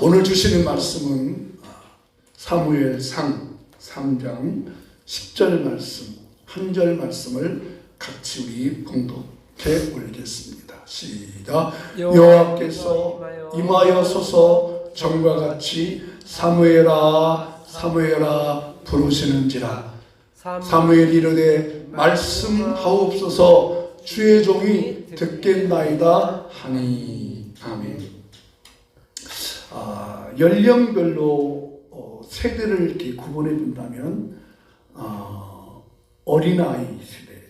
오늘 주시는 말씀은 사무엘상 3장 10절 말씀, 한 절 말씀을 같이 우리 봉독해 올리겠습니다. 시작. 여호와께서 임하여소서 정과 같이 사무엘아 사무엘아 부르시는지라. 사무엘이 이르되 말씀하옵소서 주의 종이 듣겠나이다 하니. 아멘. 연령별로 세대를 이렇게 구분해 본다면 어린아이 세대,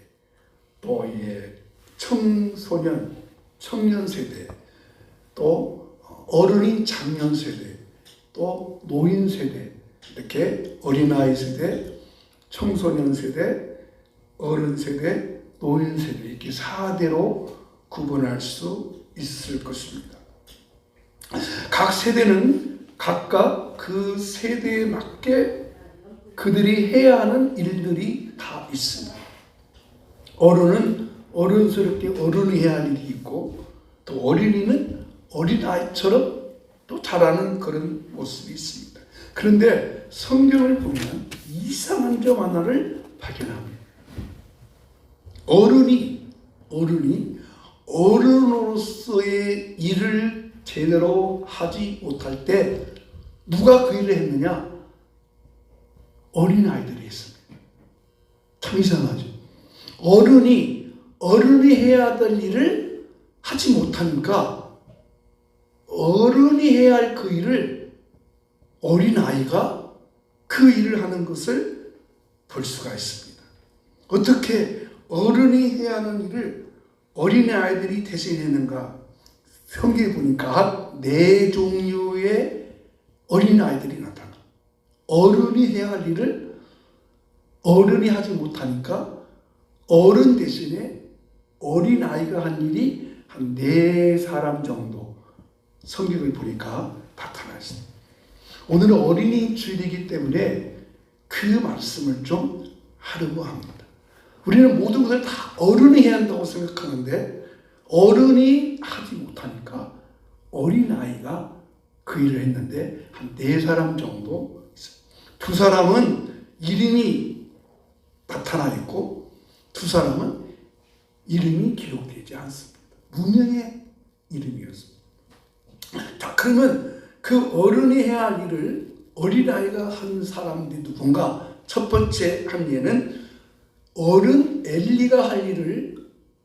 또 청소년, 청년 세대, 또 어른인 장년 세대, 또 노인 세대, 이렇게 어린아이 세대, 청소년 세대, 어른 세대, 노인 세대, 이렇게 4대로 구분할 수 있을 것입니다. 각 세대는 각각 그 세대에 맞게 그들이 해야 하는 일들이 다 있습니다. 어른은 어른스럽게 어른이 해야 할 일이 있고, 또 어린이는 어린아이처럼 또 자라는 그런 모습이 있습니다. 그런데 성경을 보면 이상한 점 하나를 발견합니다. 어른이 어른으로서의 일을 제대로 하지 못할 때 누가 그 일을 했느냐? 어린아이들이 했습니다. 참 이상하죠. 어른이 해야 될 일을 하지 못하니까 어른이 해야 할 그 일을 어린아이가 그 일을 하는 것을 볼 수가 있습니다. 어떻게 어른이 해야 하는 일을 어린아이들이 대신했는가? 성경에 보니까 4종류의 어린아이들이 나타나. 어른이 해야 할 일을 어른이 하지 못하니까 어른 대신에 어린아이가 한 일이 한 4사람 정도 성경을 보니까 나타나 있습니다. 오늘은 어린이 주일이기 때문에 그 말씀을 좀 하려고 합니다. 우리는 모든 것을 다 어른이 해야 한다고 생각하는데 어른이 하지 못하니까 어린아이가 그 일을 했는데 한 4사람 정도 있어요. 2사람은 이름이 나타나 있고 2사람은 이름이 기록되지 않습니다. 무명의 이름이었습니다. 자, 그러면 그 어른이 해야 할 일을 어린아이가 한 사람들이 누군가? 첫 번째 한 예는 어른 엘리가 할 일을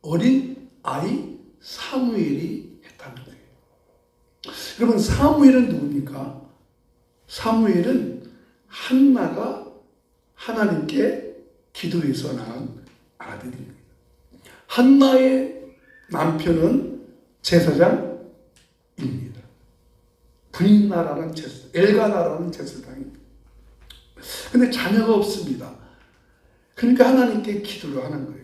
어린 아이 사무엘이 했다는 거예요. 여러분, 사무엘은 누굽니까? 사무엘은 한나가 하나님께 기도해서 낳은 아들입니다. 한나의 남편은 제사장입니다. 브린나라는 제사장, 엘가나라는 제사장입니다. 근데 자녀가 없습니다. 그러니까 하나님께 기도를 하는 거예요.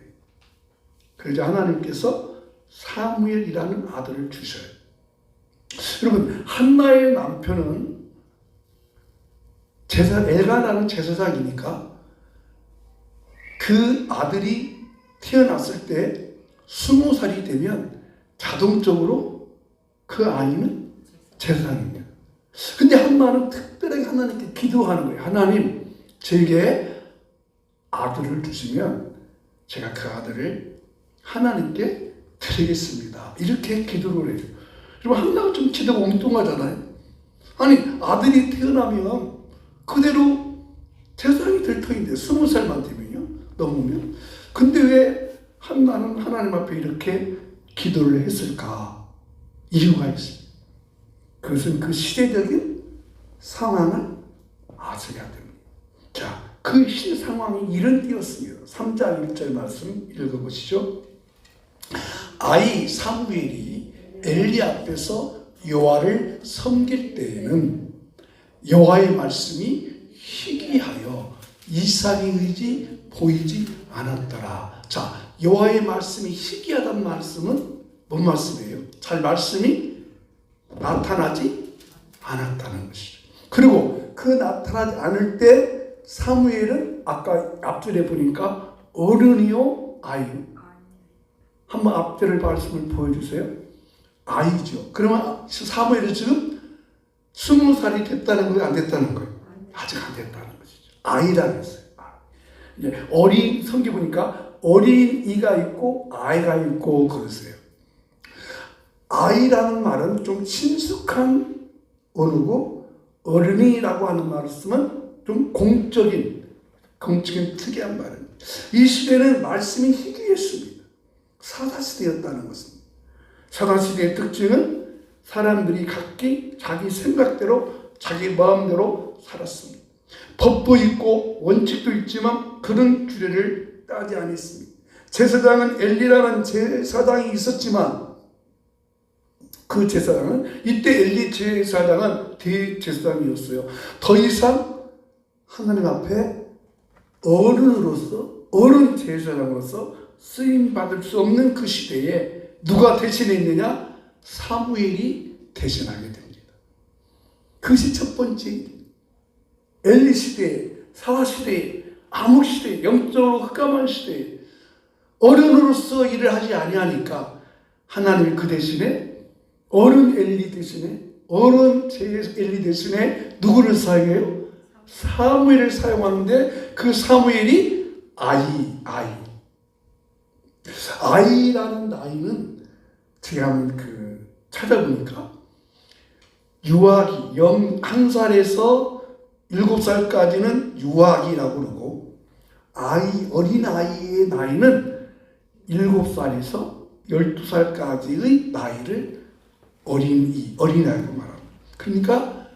그래서 하나님께서 사무엘이라는 아들을 주셔요. 여러분, 한나의 남편은 엘가나는 제사장이니까 그 아들이 태어났을 때 20살이 되면 자동적으로 그 아이는 제사장입니다. 근데 한나는 특별하게 하나님께 기도하는 거예요. 하나님, 제게 아들을 주시면 제가 그 아들을 하나님께 드리겠습니다. 이렇게 기도를 해요. 여러분, 한나가 좀 기도가 엉뚱하잖아요. 아니, 아들이 태어나면 그대로 제사장이 될 터인데 20살만 되면요, 넘으면. 근데 왜 한나는 하나님 앞에 이렇게 기도를 했을까? 이유가 있습니다. 그것은 그 시대적인 상황을 아셔야 됩니다. 자, 그 상황이 이런 때였습니다. 3장 1절 말씀 읽어보시죠. 아이 사무엘이 엘리 앞에서 여호와를 섬길 때에는 여호와의 말씀이 희귀하여 이삭의 의지 보이지 않았더라. 자, 여호와의 말씀이 희귀하다는 말씀은 뭔 말씀이에요? 잘 말씀이 나타나지 않았다는 것이죠. 그리고 그 나타나지 않을 때 사무엘은 아까 앞줄에 보니까 어른이요, 아이요. 한번 앞줄의 말씀을 보여주세요. 아이죠. 그러면 사무엘은 지금 20살이 됐다는 거예요? 안 됐다는 거예요? 아직 안 됐다는 것이죠. 아이라 했어요. 이제 어린, 성경 보니까 어린이가 있고 아이가 있고 그러세요. 아이라는 말은 좀 친숙한 언어고, 어른이라고 하는 말을 쓰면 좀 공적인 특이한 말입니다. 이 시대는 말씀이 희귀했습니다. 사사시대였다는 것입니다. 사사시대의 특징은 사람들이 각기 자기 생각대로 자기 마음대로 살았습니다. 법도 있고 원칙도 있지만 그런 규례를 따지 않았습니다. 제사장은 엘리라는 제사장이 있었지만 그 제사장은, 이때 엘리 제사장은 대제사장이었어요. 더 이상 하나님 앞에 어른 제사장으로서 쓰임받을 수 없는 그 시대에 누가 대신했느냐? 사무엘이 대신하게 됩니다. 그것이 첫 번째 엘리 시대, 사사 시대, 암흑 시대, 영적으로 흑암한 시대에 어른으로서 일을 하지 아니하니까 하나님이 그 대신에 어른 엘리 대신에 엘리 대신에 누구를 사용해요? 사무엘을 사용하는데 그 사무엘이 아이라는 나이는 제가 한번 찾아보니까 유아기 1살에서 7살까지는 유아기라고 그러고, 어린아이의 나이는 7살에서 12살까지의 나이를 어린아이라고 말합니다. 그러니까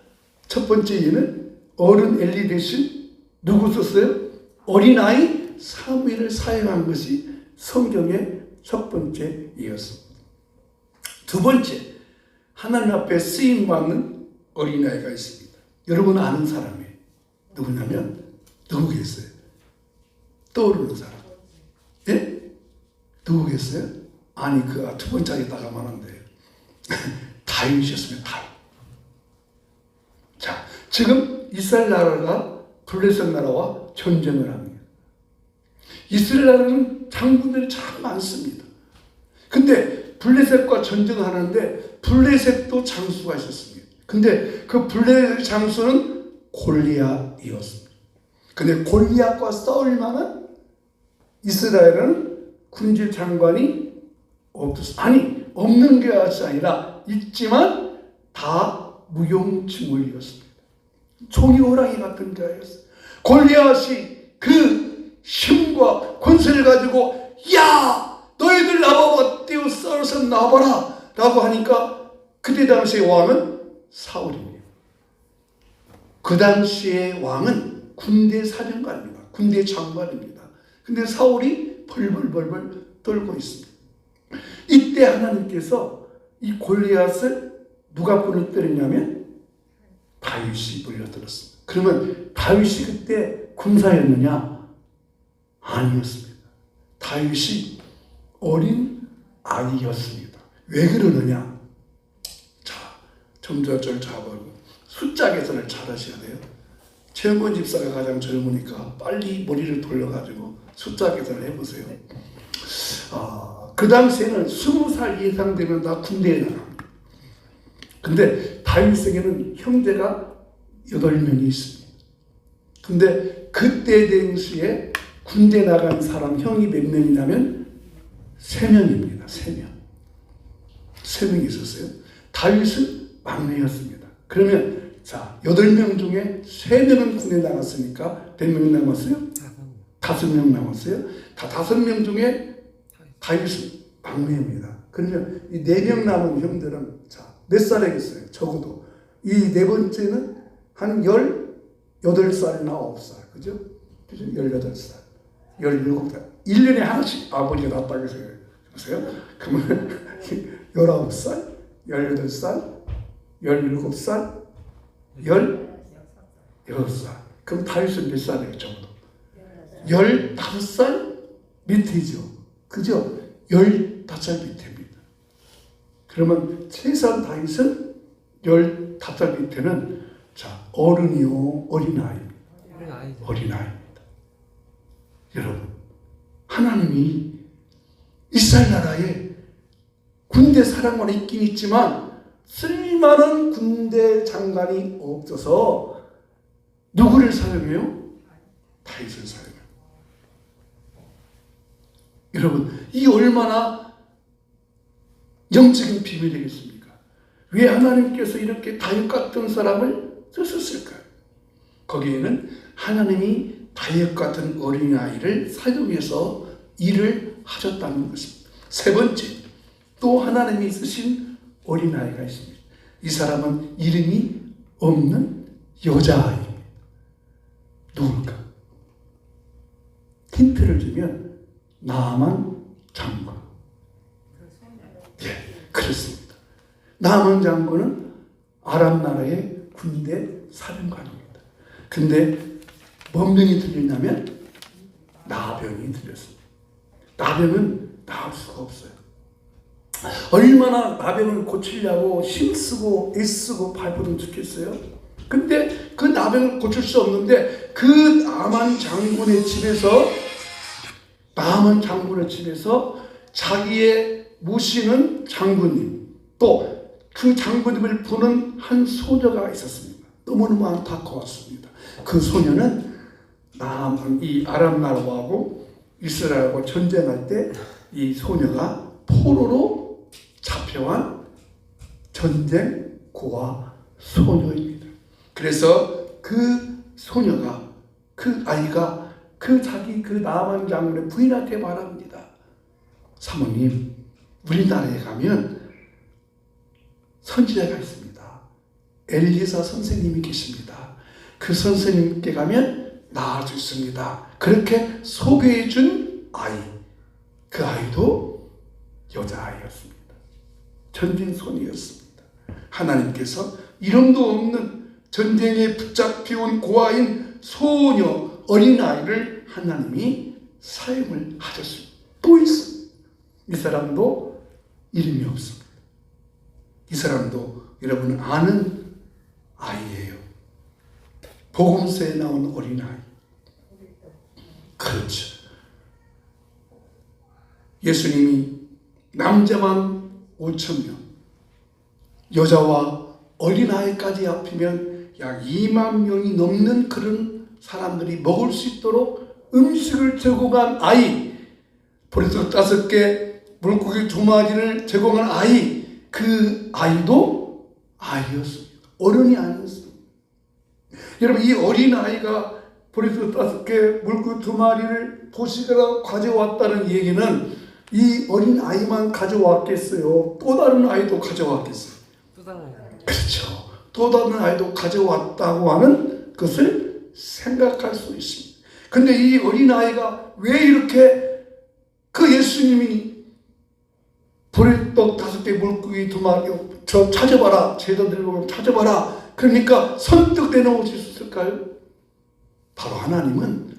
첫 번째 예는 어른 엘리 대신 누구 썼어요? 어린아이 사무엘을 사용한 것이 성경의 첫 번째 예였습니다. 두 번째, 하나님 앞에 쓰임받는 어린아이가 있습니다. 여러분 아는 사람이 누구냐면 누구겠어요? 떠오르는 사람. 예? 누구겠어요? 아니, 두 번째에다가 말하는데요. 다윗이었습니다. 다윗. 자, 지금 이스라엘 나라가 블레셋 나라와 전쟁을 합니다. 이스라엘 나라는 장군들이 참 많습니다. 근데 블레셋과 전쟁을 하는데 블레셋도 장수가 있었습니다. 근데 그 블레셋 장수는 골리앗이었습니다. 근데 골리앗과 싸울 만한 이스라엘은 군지 장관이 없는 게 아니라 있지만 다 무용지물이었습니다. 종이 호랑이 같은 자였어요. 골리앗이 그 힘과 권세를 가지고 야 너희들 나와봐, 떼어 썰어서 나와봐라 라고 하니까 그때 당시의 왕은 사울입니다. 그 당시의 왕은 군대 사령관입니다. 군대 장관입니다. 근데 사울이 벌벌 떨고 있습니다. 이때 하나님께서 이 골리앗을 누가 부르뜨렸냐면 다윗이 불러들었습니다. 그러면 다윗이 그때 군사였느냐? 아니었습니다. 다윗이 어린 아이였습니다. 왜 그러느냐? 자, 점자절 잡아보고 숫자 계산을 잘 하셔야 돼요. 최영권 집사가 가장 젊으니까 빨리 머리를 돌려가지고 숫자 계산을 해보세요. 그 당시에는 20살 이상 되면 다 군대에 나갑니다. 근데 다윗에게는 형제가 8명이 있습니다. 근데 그때 당시에 군대 나간 사람 형이 몇 명이냐면 3명입니다. 3명 있었어요. 다윗은 막내였습니다. 그러면 자, 8명 중에 3명은 군대 나갔으니까 몇 명 남았어요? 5명 남았어요. 다 5명 중에 다윗은 막내입니다. 그러면 이 4명 남은 형들은 자, 몇 살이겠어요? 적어도 이 네 번째는 한 18살이나 9살, 그죠? 18살, 17살, 1년에 하나씩 아버지가 낳았다고 해서 보세요. 그러면 19살, 18살, 17살, 16살. 그럼 다윗은 몇 살이에요? 적어도 15살 밑이죠. 그죠? 15살 밑입니다. 그러면 최소한 다윗은 15살 밑에는 자, 어른이요, 어린아이입니다. 어린아이입니다. 여러분, 하나님이 이스라엘 나라에 군대 사령관이 있긴 있지만 쓸만한 군대 장관이 없어서 누구를 사용해요? 다윗을 사용해요. 여러분, 이 얼마나 영적인 비밀이겠습니까? 왜 하나님께서 이렇게 다윗 같은 사람을 쓰셨을까요? 거기에는 하나님이 다윗 같은 어린아이를 사용해서 일을 하셨다는 것입니다. 세 번째, 또 하나님이 쓰신 어린아이가 있습니다. 이 사람은 이름이 없는 여자아이입니다. 누굴까? 힌트를 주면 나만 장군. 예, 그렇습니다. 나만 장군은 아람 나라의 군대 사령관입니다. 근데 뭔 병이 들리냐면 나병이 들렸습니다. 나병은 나을 수가 없어요. 얼마나 나병을 고치려고 힘쓰고 애쓰고 발버둥 죽겠어요? 근데 그 나병을 고칠 수 없는데 그 나만 장군의 집에서 자기의 모시는 장군님, 또 그 장군님을 보는 한 소녀가 있었습니다. 너무너무 안타까웠습니다. 그 소녀는 이 아람 나라하고 이스라엘하고 전쟁할 때 이 소녀가 포로로 잡혀간 전쟁 고아 소녀입니다. 그래서 그 소녀가, 그 아이가 자기 나만 장군의 부인한테 말합니다. 사모님, 우리나라에 가면 선지자가 있습니다. 엘리사 선생님이 계십니다. 그 선생님께 가면 나을 수 있습니다. 그렇게 소개해 준 아이, 그 아이도 여자아이였습니다. 전쟁손이었습니다. 하나님께서 이름도 없는 전쟁에 붙잡혀온 고아인 소녀, 어린아이를 하나님이 사용을 하셨습니다. 또 있습니다. 이 사람도 이름이 없습니다. 이 사람도 여러분 아는 아이예요. 복음서에 나온 어린아이. 그렇죠. 예수님이 남자만 5,000명, 여자와 어린아이까지 합치면 약 2만 명이 넘는 그런 사람들이 먹을 수 있도록 음식을 제공한 아이, 보리떡 5개, 물고기 2마리를 제공한 아이, 그 아이도 아이였습니다. 어른이 아니었습니다. 여러분, 이 어린아이가 보리떡 5개, 물고기 2마리를 도시가라 가져왔다는 얘기는 이 어린아이만 가져왔겠어요? 또 다른 아이도 가져왔겠어요? 그렇죠. 또 다른 아이도 가져왔다고 하는 것을 생각할 수 있습니다. 근데 이 어린아이가 왜 이렇게 그 예수님이 보리떡 5개, 물고기 2마리 저 찾아봐라, 제자 들고 찾아봐라, 그러니까 선뜻 내놓을 수 있을까요? 바로 하나님은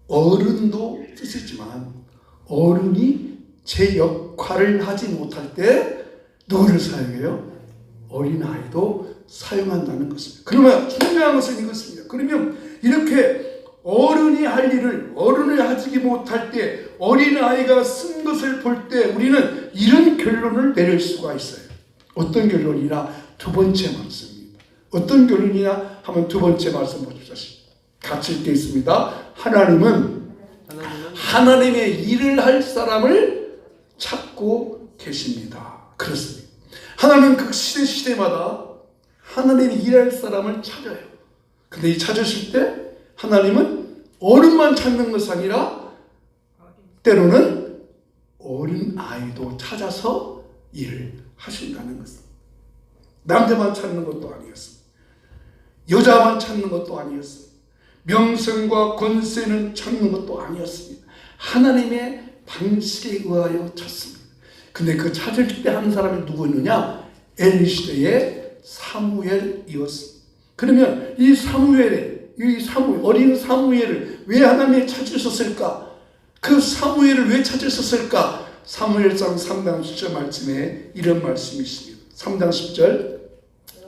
어른도 쓰시지만 어른이 제 역할을 하지 못할 때 누구를 사용해요? 어린아이도 사용한다는 것입니다. 그러면 중요한 것은 이것입니다. 그러면 이렇게 어른이 할 일을 어른이 하지 못할 때 어린아이가 쓴 것을 볼 때 우리는 이런 결론을 내릴 수가 있어요. 어떤 결론이나 두 번째 말씀입니다. 어떤 결론이냐 하면 두 번째 말씀 보십시오. 같이 읽게 있습니다. 하나님은 하나님의 일을 할 사람을 찾고 계십니다. 그렇습니다. 하나님은 그 시대마다 하나님이 일할 사람을 찾아요. 근데 이 찾으실 때 하나님은 어른만 찾는 것이 아니라 때로는 어린 아이도 찾아서 일을 하신다는 것입니다. 남자만 찾는 것도 아니었습니다. 여자만 찾는 것도 아니었습니다. 명성과 권세는 찾는 것도 아니었습니다. 하나님의 방식에 의하여 찾습니다. 근데 그 찾을 때 한 사람이 누구였느냐? 엘리 시대의 사무엘이었습니다. 그러면 이 어린 사무엘을 왜 하나님이 찾으셨을까? 그 사무엘을 왜 찾으셨을까? 사무엘상 3장 10절 말씀에 이런 말씀이 있습니다. 3장 10절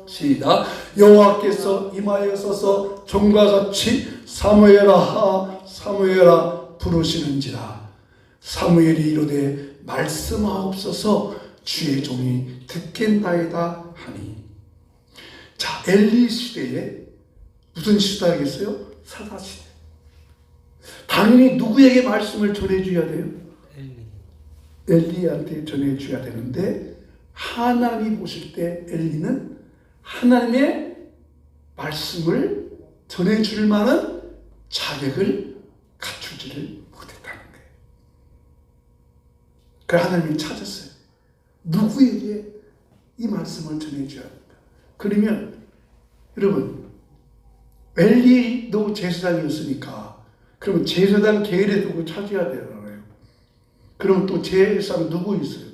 시작. 여호와께서 임하여서서 종과 같이 사무엘아 사무엘아 부르시는지라. 사무엘이 이르되 말씀하옵소서 주의 종이 듣겠나이다 하니. 자, 엘리 시대에 무슨 시대겠어요? 사사 시대. 당연히 누구에게 말씀을 전해줘야 돼요? 엘리한테 전해줘야 되는데, 하나님이 보실 때 엘리는 하나님의 말씀을 전해줄 만한 자격을 갖추지를 못했다는 거예요. 그래서 하나님이 찾았어요. 누구에게 이 말씀을 전해줘야 합니까? 그러면 여러분, 엘리도 제사장이었으니까 그러면 제사장 계열에 두고 찾아야 되잖아요. 그럼 또 제사장 누구 있어요?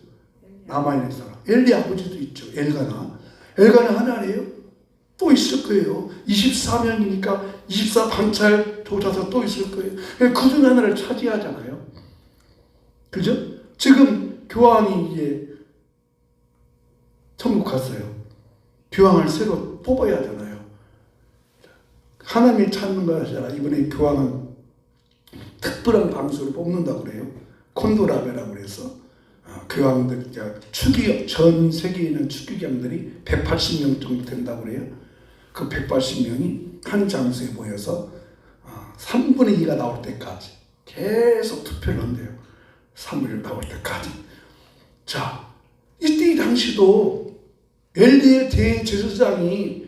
남아있는 사람. 엘리 아버지도 있죠. 엘가나. 엘가나 하나예요? 또 있을 거예요. 24명이니까 24 방찰 조사서 또 있을 거예요. 그중 하나를 차지하잖아요. 그죠? 지금 교황이 이제 천국 갔어요. 교황을 새로 뽑아야 하잖아요. 하나님이 찾는 거잖아. 이번에 교황은 특별한 방식으로 뽑는다고 그래요. 콘도라베라고 그래서 교황들, 추기, 전 세계에 있는 추기경들이 180명 정도 된다고 그래요. 그 180명이 한 장소에 모여서 3분의 2가 나올 때까지 계속 투표를 한대요. 3분의 1 나올 때까지. 자, 이때 이 당시도 엘리의 대제사장이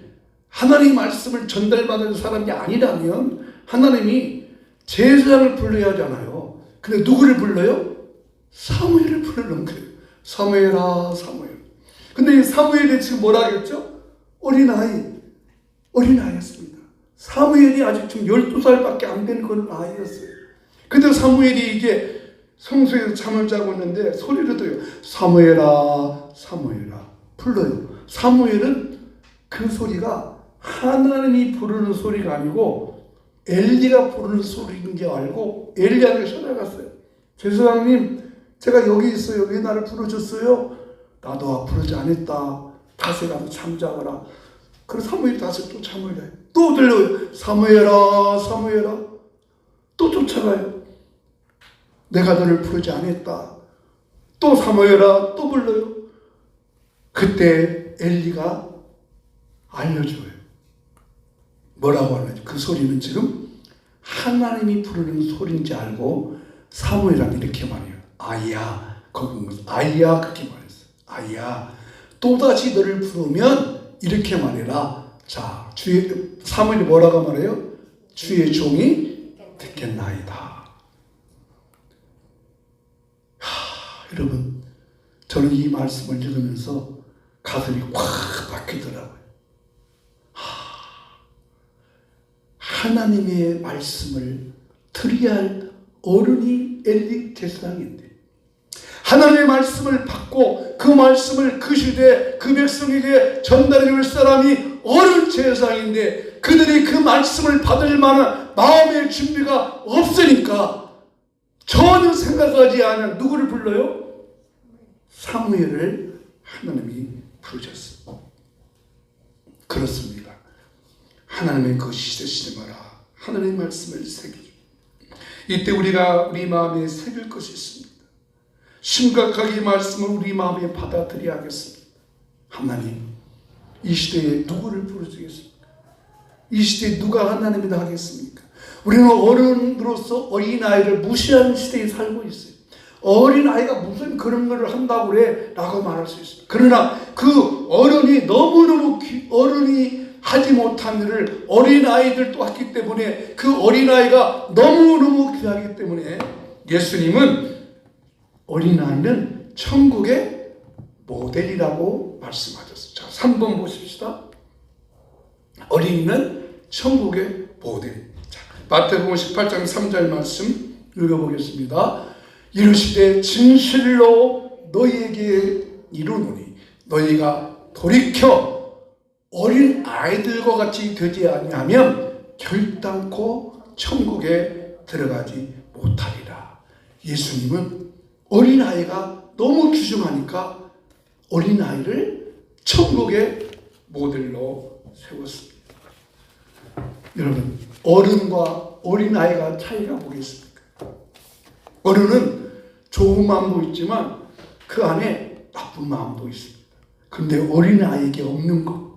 하나님의 말씀을 전달받은 사람이 아니라면 하나님이 제사장을 불러야 하잖아요. 근데 누구를 불러요? 사무엘을 부르는 거예요. 사무엘아, 사무엘. 근데 이 사무엘이 지금 뭐라 그랬죠? 어린아이였습니다. 사무엘이 아직 지금 12살밖에 안 된 그런 아이였어요. 근데 사무엘이 이제 성소에서 잠을 자고 있는데 소리를 들어요. 사무엘아, 사무엘아. 불러요. 사무엘은 그 소리가 하나님이 부르는 소리가 아니고 엘리가 부르는 소리인 줄 알고 엘리한테 찾아갔어요. 제사장님, 제가 여기 있어요. 왜 나를 부르셨어요? 나도 부르지 않았다. 다시 가서 잠자거라. 그래서 사무엘이 다시 또 잠을 자요. 또 들려요. 사무엘아, 사무엘아. 또 쫓아가요. 내가 너를 부르지 않았다. 또 사무엘아, 또 불러요. 그때 엘리가 알려줘요. 뭐라고 알려줘요? 그 소리는 지금 하나님이 부르는 소리인지 알고 사무엘은 이렇게 말해요. 아이야, 거기 아이야, 그렇게 말했어요. 아이야, 또다시 너를 부르면 이렇게 말해라. 자, 사무엘이 뭐라고 말해요? 주의 종이 듣겠나이다. 여러분, 저는 이 말씀을 읽으면서 가슴이 확 바뀌더라고요. 하나님의 말씀을 들어야 할 어른이 엘리 제사장인데, 하나님의 말씀을 받고 그 말씀을 그 시대 그 백성에게 전달해 줄 사람이 어른 제사장인데, 그들이 그 말씀을 받을 만한 마음의 준비가 없으니까 전혀 생각하지 않은 누구를 불러요? 사무엘을 하나님이 부르셨어요. 그렇습니다. 하나님의 그 시대 마라. 하나님의 말씀을 새기죠. 이때 우리가 우리 마음에 새길 것이 있습니다. 심각하게 이 말씀을 우리 마음에 받아들여야 하겠습니다. 하나님, 이 시대에 누구를 부르시겠습니까? 이 시대에 누가 하나님이다 하겠습니까? 우리는 어른으로서 어린아이를 무시하는 시대에 살고 있어요. 어린아이가 무슨 그런 거를 한다고 그래? 라고 말할 수 있습니다. 그러나 그 어른이 너무너무 어른이 하지 못한 일을 어린아이들도 했기 때문에 그 어린아이가 너무너무 귀하기 때문에 예수님은 어린아이는 천국의 모델이라고 말씀하셨어요. 자, 3번 보십시다. 어린이는 천국의 모델. 자, 마태복음 18장 3절 말씀 읽어보겠습니다. 이르시되 진실로 너희에게 이르노니 너희가 돌이켜 어린 아이들과 같이 되지 아니하면 결단코 천국에 들어가지 못하리라. 예수님은 어린아이가 너무 귀중하니까 어린아이를 천국의 모델로 세웠습니다. 여러분, 어른과 어린아이가 차이가 뭐겠습니까? 어른은 좋은 마음도 있지만 그 안에 나쁜 마음도 있습니다. 그런데 어린아이에게 없는 것,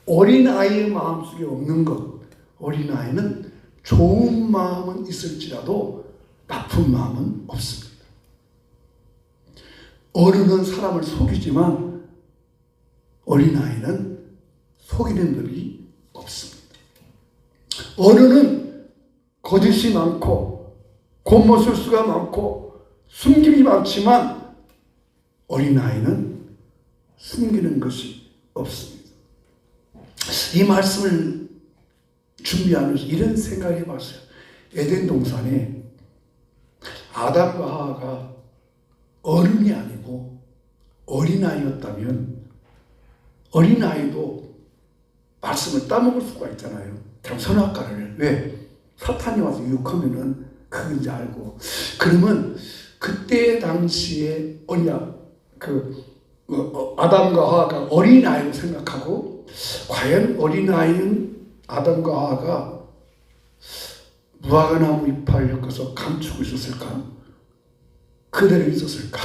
어린아이의 마음속에 없는 것, 어린아이는 좋은 마음은 있을지라도 나쁜 마음은 없습니다. 어른은 사람을 속이지만 어린아이는 속이는 법이 없습니다. 어른은 거짓이 많고 곤모술수가 많고 숨김이 많지만 어린아이는 숨기는 것이 없습니다. 이 말씀을 준비하면서 이런 생각을 해봤어요. 에덴 동산에 아담과 하와가 어른이 아니고 어린아이였다면 어린아이도 말씀을 따먹을 수가 있잖아요. 그럼 선악과를 왜? 사탄이 와서 유혹하면은 그건지 알고. 그러면 그때 당시에 아담과 하와가 어린아이로 생각하고 과연 어린아이는 아담과 하와가 무화과나무 잎을 엮어서 감추고 있었을까? 그대로 있었을까?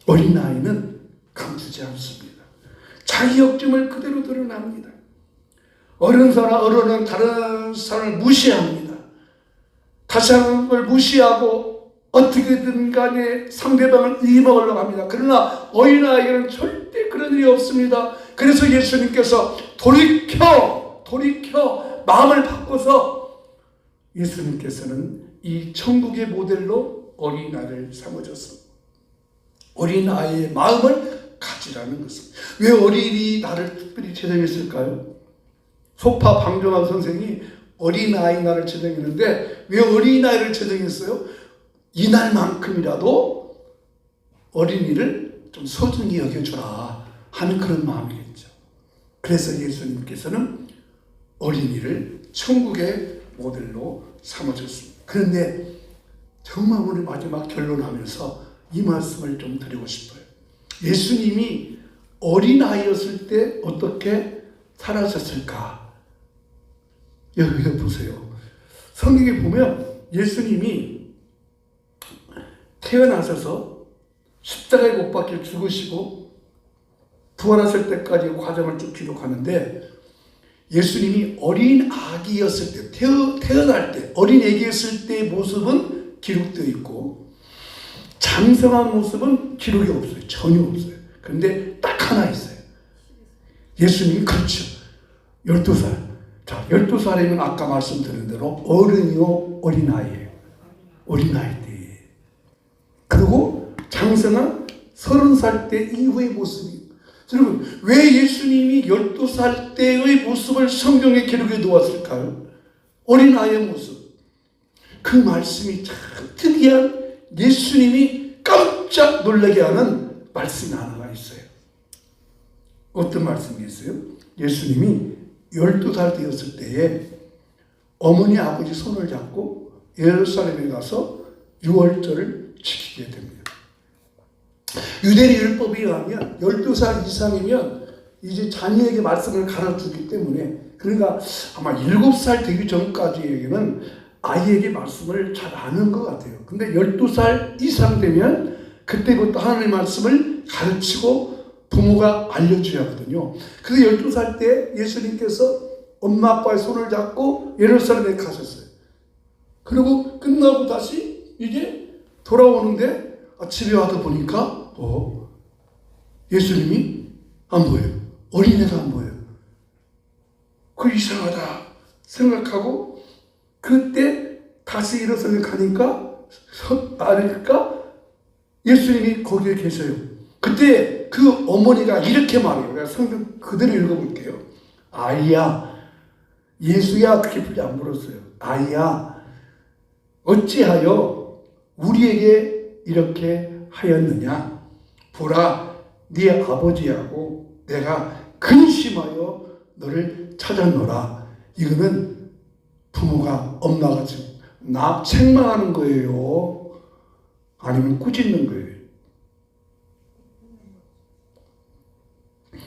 어린아이는 감추지 않습니다. 자기 욕심을 그대로 드러납니다. 어른은 다른 사람을 무시합니다. 다시 사람을 무시하고 어떻게든 간에 상대방을 이기먹으려고 합니다. 그러나 어린아이에게는 절대 그런 일이 없습니다. 그래서 예수님께서 돌이켜 마음을 바꿔서 예수님께서는 이 천국의 모델로 어린아이를 삼으셨습니다. 어린아이의 마음을 가지라는 것입니다. 왜 어린이 나를 특별히 지정했을까요? 소파 방정환 선생이 어린아이 날을 지정했는데 왜 어린아이를 지정했어요? 이날만큼이라도 어린이를 좀 소중히 여겨주라 하는 그런 마음이겠죠. 그래서 예수님께서는 어린이를 천국의 모델로 삼으셨습니다. 그런데 정말 오늘 마지막 결론하면서 이 말씀을 좀 드리고 싶어요. 예수님이 어린아이였을 때 어떻게 살아셨을까? 여기 보세요. 성경에 보면 예수님이 태어나셔서 십자가에 못 박혀 죽으시고 부활하실 때까지 과정을 쭉 기록하는데 예수님이 어린 아기였을 때, 태어날 때, 어린 아기였을 때의 모습은 기록되어 있고 장성한 모습은 기록이 없어요. 전혀 없어요. 그런데 딱 하나 있어요. 예수님이 그렇죠. 12살. 자, 12살이면 아까 말씀드린 대로 어른이요, 어린아이예요. 어린아이 때. 그리고 장성한 30살 때 이후의 모습이. 여러분, 왜 예수님이 12살 때의 모습을 성경에 기록해 놓았을까요? 어린아이의 모습. 그 말씀이 참 특이한 예수님이 깜짝 놀라게 하는 말씀이 하나가 있어요. 어떤 말씀이 있어요? 예수님이 12살 되었을 때에 어머니 아버지 손을 잡고 예루살렘에 가서 유월절을 지키게 됩니다. 유대인 율법에 의하면 12살 이상이면 이제 자녀에게 말씀을 가르치기 때문에 그러니까 아마 7살 되기 전까지에게는 아이에게 말씀을 잘 아는 것 같아요. 근데 12살 이상 되면 그때부터 하나님의 말씀을 가르치고 부모가 알려줘야 하거든요. 그래서 12살 때 예수님께서 엄마 아빠의 손을 잡고 예루살렘에 가셨어요. 그리고 끝나고 다시 이제 돌아오는데 집에 와서 보니까 예수님이 안 보여요. 어린애가 안 보여요. 그 이상하다 생각하고 그때 다시 예루살렘에 가니까 예수님이 거기에 계셔요. 그때 그 어머니가 이렇게 말해요. 내가 성경 그대로 읽어볼게요. 아이야, 예수야 그렇게 부르지 안 물었어요. 아이야, 어찌하여 우리에게 이렇게 하였느냐? 보라, 네 아버지하고 내가 근심하여 너를 찾았노라. 이거는 부모가 엄마가 지금 나 책망하는 거예요? 아니면 꾸짖는 거예요?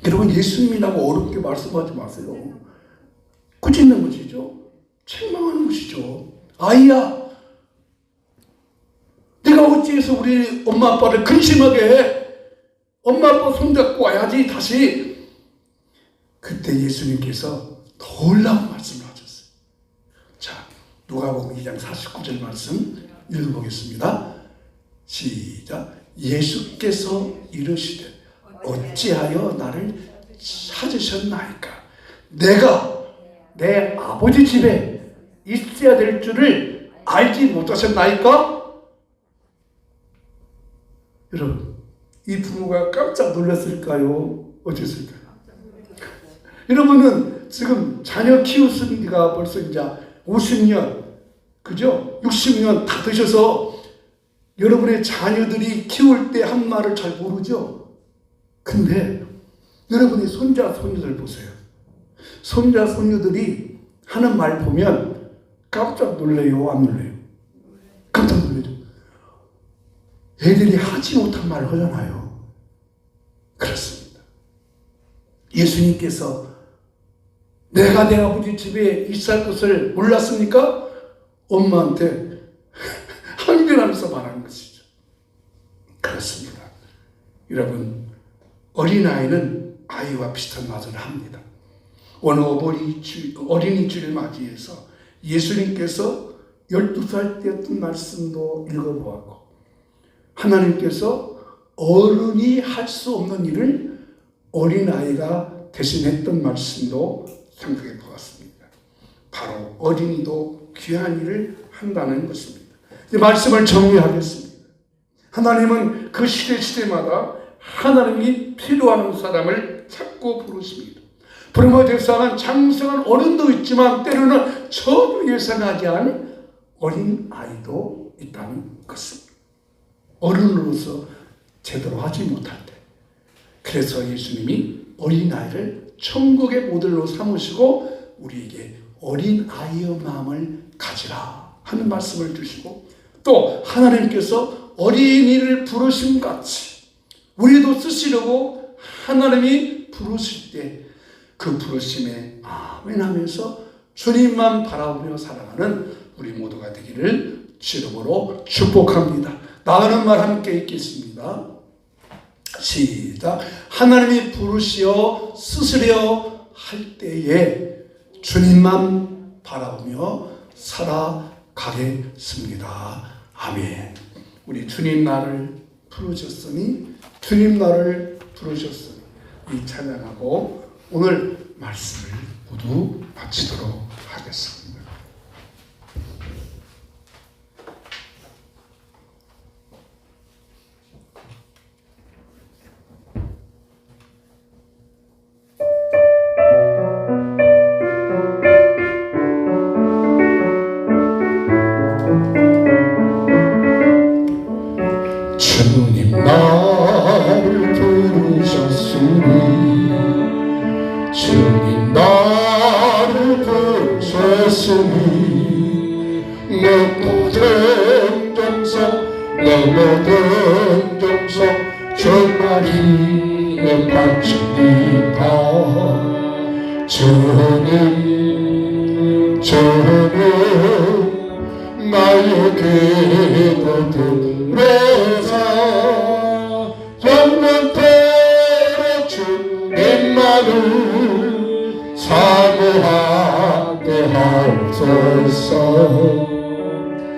여러분, 예수님이라고 어렵게 말씀하지 마세요. 꾸짖는 것이죠. 책망하는 것이죠. 아이야, 네가 어찌해서 우리 엄마 아빠를 근심하게 해? 엄마 아빠 손잡고 와야지 다시. 그때 예수님께서 놀라운 말씀을 하셨어요. 자, 누가복음 2장 49절 말씀 읽어보겠습니다. 시작. 예수께서 이르시되 어찌하여 나를 찾으셨나이까? 내가 내 아버지 집에 있어야 될 줄을 알지 못하셨나이까? 여러분, 이 부모가 깜짝 놀랐을까요? 어땠을까요? 여러분은 지금 자녀 키우신 지가 벌써 이제 50년, 그죠? 60년 다 되셔서 여러분의 자녀들이 키울 때 한 말을 잘 모르죠? 근데 여러분의 손자, 손녀들 보세요. 손자, 손녀들이 하는 말 보면 깜짝 놀래요? 안 놀래요? 깜짝 놀래죠? 애들이 하지 못한 말을 하잖아요. 그렇습니다. 예수님께서 내가 내 아버지 집에 있을 것을 몰랐습니까? 엄마한테 항변하면서 말하는 것이죠. 그렇습니다. 여러분, 어린아이는 아이와 비슷한 말을 합니다. 오늘 어린이주를 맞이해서 예수님께서 12살 때였던 말씀도 읽어보았고, 하나님께서 어른이 할 수 없는 일을 어린아이가 대신했던 말씀도 생각해 보았습니다. 바로 어린이도 귀한 일을 한다는 것입니다. 이 말씀을 정리하겠습니다. 하나님은 그 시대마다 하나님이 필요한 사람을 찾고 부르십니다. 부름의 대상은 장성한 어른도 있지만 때로는 전혀 예상하지 않은 어린 아이도 있다는 것입니다. 어른으로서 제대로 하지 못할 때, 그래서 예수님이 어린아이를 천국의 모델로 삼으시고 우리에게 어린아이의 마음을 가지라 하는 말씀을 주시고, 또 하나님께서 어린이를 부르심 같이 우리도 쓰시려고 하나님이 부르실 때 그 부르심에 아멘하면서 주님만 바라보며 살아가는 우리 모두가 되기를 주름으로 축복합니다. 나가는 말 함께 읽겠습니다. 시작. 하나님이 부르시어 쓰시려 할 때에 주님만 바라보며 살아가겠습니다. 아멘. 우리 주님 나를 부르셨으니, 주님 나를 부르셨으니 이 찬양하고 오늘 말씀을 모두 마치도록 하겠습니다. 주님 나를 부르셨으니, 주님 나를 부르셨으니 내 모든 정성, 내 모든 정성 주님이 바칩니다. 주님, 주님 나의 기도 들으사 영원토록 주님만을 사모하게 하옵소서.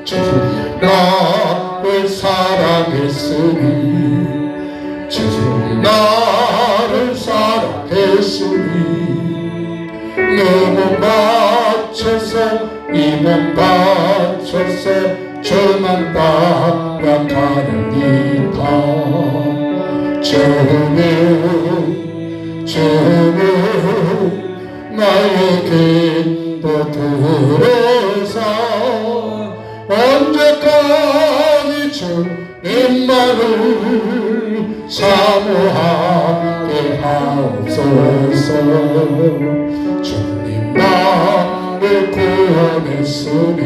주님 나를 사랑했으니, 주님 나를 사랑했으니 내 몸 바쳐서, 이 몸 바쳐서 주만 따라가느니라. 주님, 주님 나의 기도 들으사 언제까지 주님만을 사모하게 하옵소서. 주님 나를 구원했으니,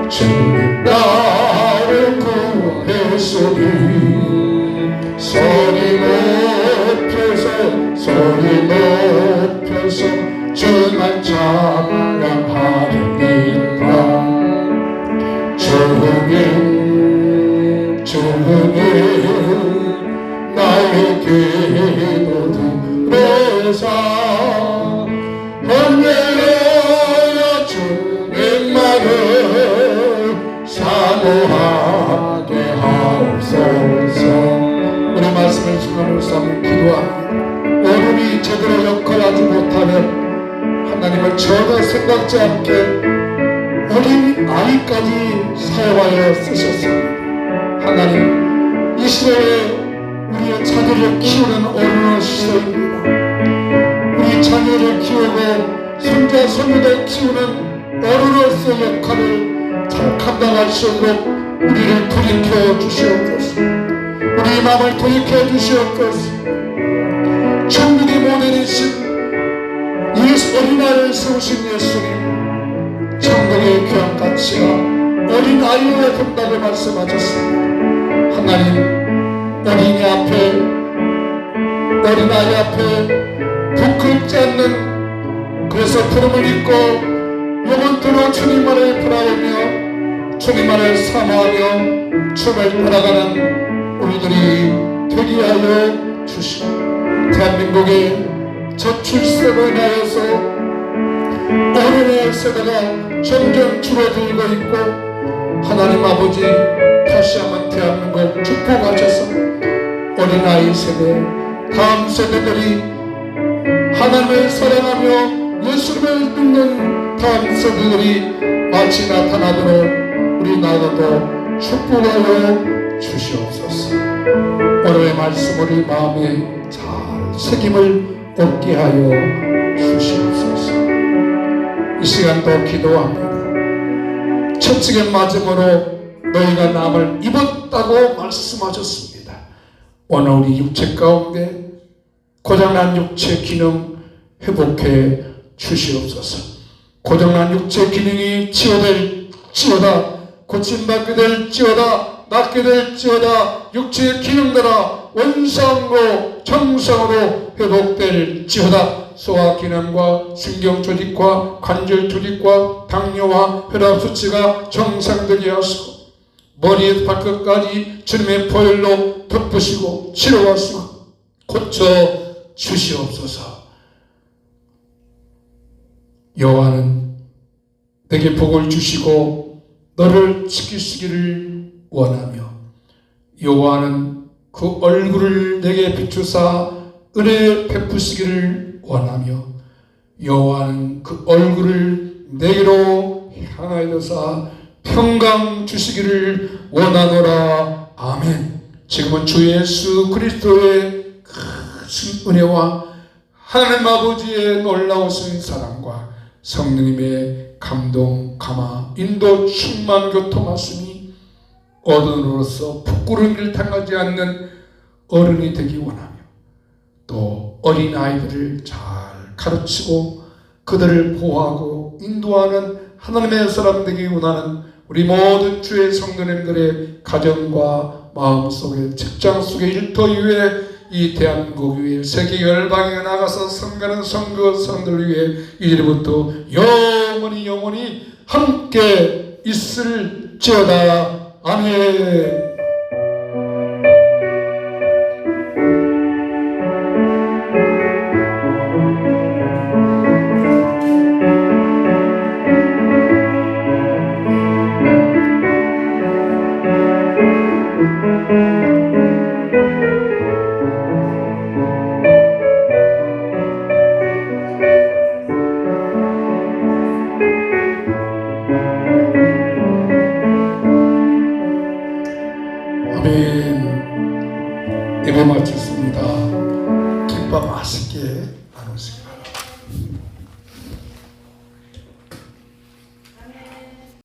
주님 나를 구원했으니 소리 높여서, 소리 높여서 주만 찬양하리라. 주님, 하옵소서. 번뇌로 주님만을 사모하게 하옵소서. 우리 말씀을 순간으로 삼고 기도합니다. 어른이 제대로 역할하지 못하면 하나님을 전혀 생각지 않게 어린 아이까지 사용하여 쓰셨습니다. 하나님, 이 시대에 우리의 자녀를 키우는 어른으로서입니다. 우리 자녀를 키우고 손자 손녀를 키우는 어른으로서 역할을 잘 감당할 수 있도록 우리를 돌이켜 주시옵소서. 우리 마음을 돌이켜 주시옵소서. 천국의 모델이신 예수 어린아이를 세우신 예수님, 천국의 귀한 가치가 어린아이여야 된다고 말씀하셨습니다. 하나님, 어린아이 앞에 부끄럽지 않는, 그래서 부름을 입고 영원토록 주님만을 바라보며 주님만을 사모하며 주님을 따라가는 우리들이 되게 하여 주시고, 대한민국의 저출생으로 인하여서 어린아이 세대가 점점 줄어들고 있고, 하나님 아버지 다시 한번 대한민국 축복하셔서 어린아이 세대, 다음 세대들이 하나님을 사랑하며 예수님을 믿는 다음 세대들이 마치 나타나도록 우리 나라도 축복하여 주시옵소서. 오늘의 말씀 우리 마음에 잘 새김을 얻게 하여 주시옵소서. 이 시간도 기도합니다. 첫째의 마지막으로 너희가 남을 입었다고 말씀하셨습니다. 오늘 우리 육체 가운데 고장난 육체 기능 회복해 주시옵소서. 고장난 육체 기능이 치유될지어다, 고침받게 될지어다, 낫게 될지어다, 육체의 기능들아 원상으로 정상으로 회복될지어다. 소화 기능과 신경 조직과 관절 조직과 당뇨와 혈압 수치가 정상되게 하시고, 머리에서 발끝까지 주님의 보혈로 덮으시고 치료하시고 고쳐 주시옵소서. 여호와는 내게 복을 주시고 너를 지키시기를 원하며, 여호와는 그 얼굴을 내게 비추사 은혜 베푸시기를 원하며, 여호와는 그 얼굴을 내게로 향하여서 평강 주시기를 원하노라. 아멘. 지금은 주 예수 그리스도의 큰 은혜와 하나님 아버지의 놀라우신 사랑과 성령님의 감동, 감화, 인도, 충만, 교통하심이 어른으로서 부끄러운 길 당하지 않는 어른이 되기 원하며, 또 어린아이들을 잘 가르치고 그들을 보호하고 인도하는 하나님의 사람 되기 원하는 우리 모든 주의 성도님들의 가정과 마음속에, 직장 속에, 일터 위에, 이 대한민국 위에, 세계 열방에 나가서 섬기는 성도들 위해 이제부터 영원히 함께 있을지어다. 아멘. 예배 마쳤습니다. 김밥 맛있게 나누시기 바랍니다.